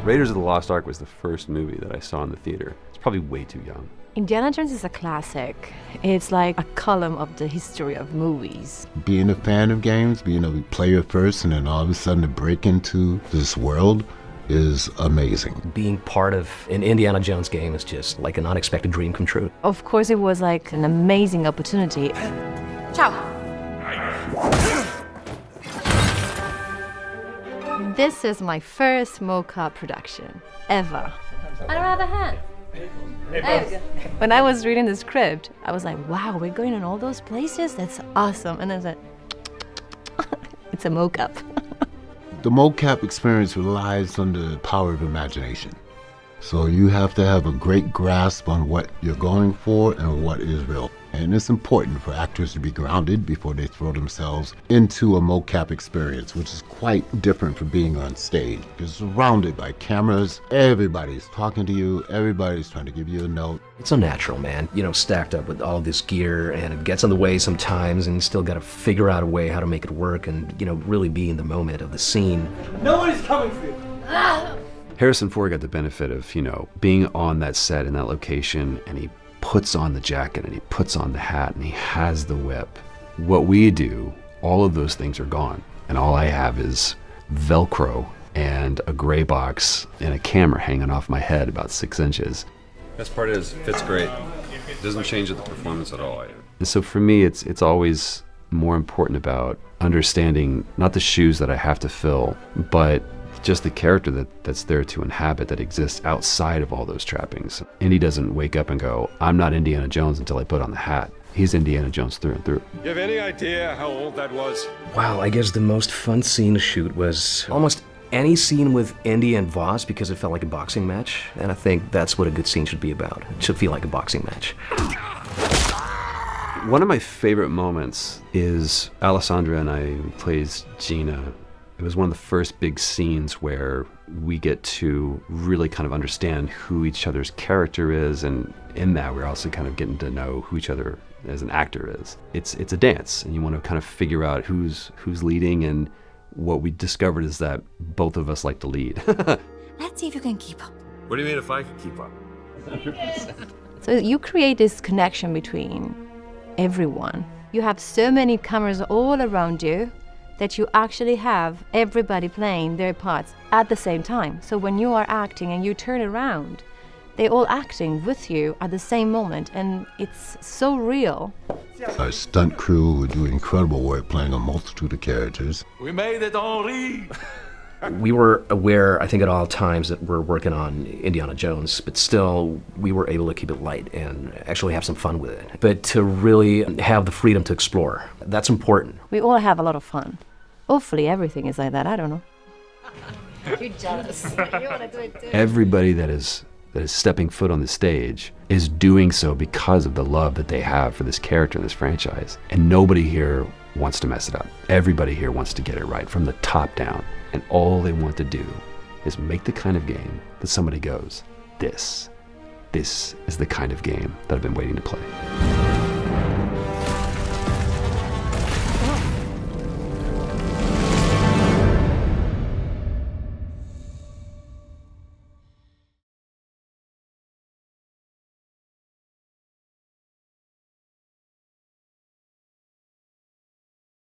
Raiders of the Lost Ark was the first movie that I saw in the theater. It's probably way too young. Indiana Jones is a classic. It's like a column of the history of movies. Being a fan of games, being a player first, and then all of a sudden to break into this world is amazing. Being part of an Indiana Jones game is just like an unexpected dream come true. Of course, it was like an amazing opportunity. Ciao. This is my first mocap production ever. I don't have a hand. When I was reading the script, I was like, wow, we're going in all those places? That's awesome. And then I said, it's a mocap. The mocap experience relies on the power of imagination. So you have to have a great grasp on what you're going for and what is real. And it's important for actors to be grounded before they throw themselves into a mocap experience, which is quite different from being on stage. You're surrounded by cameras, everybody's talking to you, everybody's trying to give you a note. It's unnatural, man. You know, stacked up with all this gear, and it gets in the way sometimes, and you still got to figure out a way how to make it work and, you know, really be in the moment of the scene. No one is coming for you. Harrison Ford got the benefit of, you know, being on that set in that location, and he puts on the jacket and he puts on the hat and he has the whip. What we do, all of those things are gone, and all I have is Velcro and a gray box and a camera hanging off my head about 6 inches. Best part is, it fits great. It doesn't change the performance at all. And so for me, it's always more important about understanding not the shoes that I have to fill, but just the character that's there to inhabit, that exists outside of all those trappings. Indy doesn't wake up and go, I'm not Indiana Jones until I put on the hat. He's Indiana Jones through and through. You have any idea how old that was? Wow, I guess the most fun scene to shoot was almost any scene with Indy and Voss, because it felt like a boxing match, and I think that's what a good scene should be about. It should feel like a boxing match. One of my favorite moments is Alessandra and I, who plays Gina. It was one of the first big scenes where we get to really kind of understand who each other's character is, and in that we're also kind of getting to know who each other as an actor is. It's a dance, and you want to kind of figure out who's leading, and what we discovered is that both of us like to lead. Let's see if you can keep up. What do you mean if I can keep up? 100%. So you create this connection between everyone. You have so many cameras all around you that you actually have everybody playing their parts at the same time. So when you are acting and you turn around, they're all acting with you at the same moment, and it's so real. Our stunt crew would do incredible work playing a multitude of characters. We made it, Henri! We were aware, I think at all times, that we're working on Indiana Jones, but still we were able to keep it light and actually have some fun with it. But to really have the freedom to explore, that's important. We all have a lot of fun. Hopefully everything is like that, I don't know. You're jealous. You want to do it too. Everybody that is stepping foot on the stage is doing so because of the love that they have for this character in this franchise. And nobody here wants to mess it up. Everybody here wants to get it right from the top down. And all they want to do is make the kind of game that somebody goes, this is the kind of game that I've been waiting to play.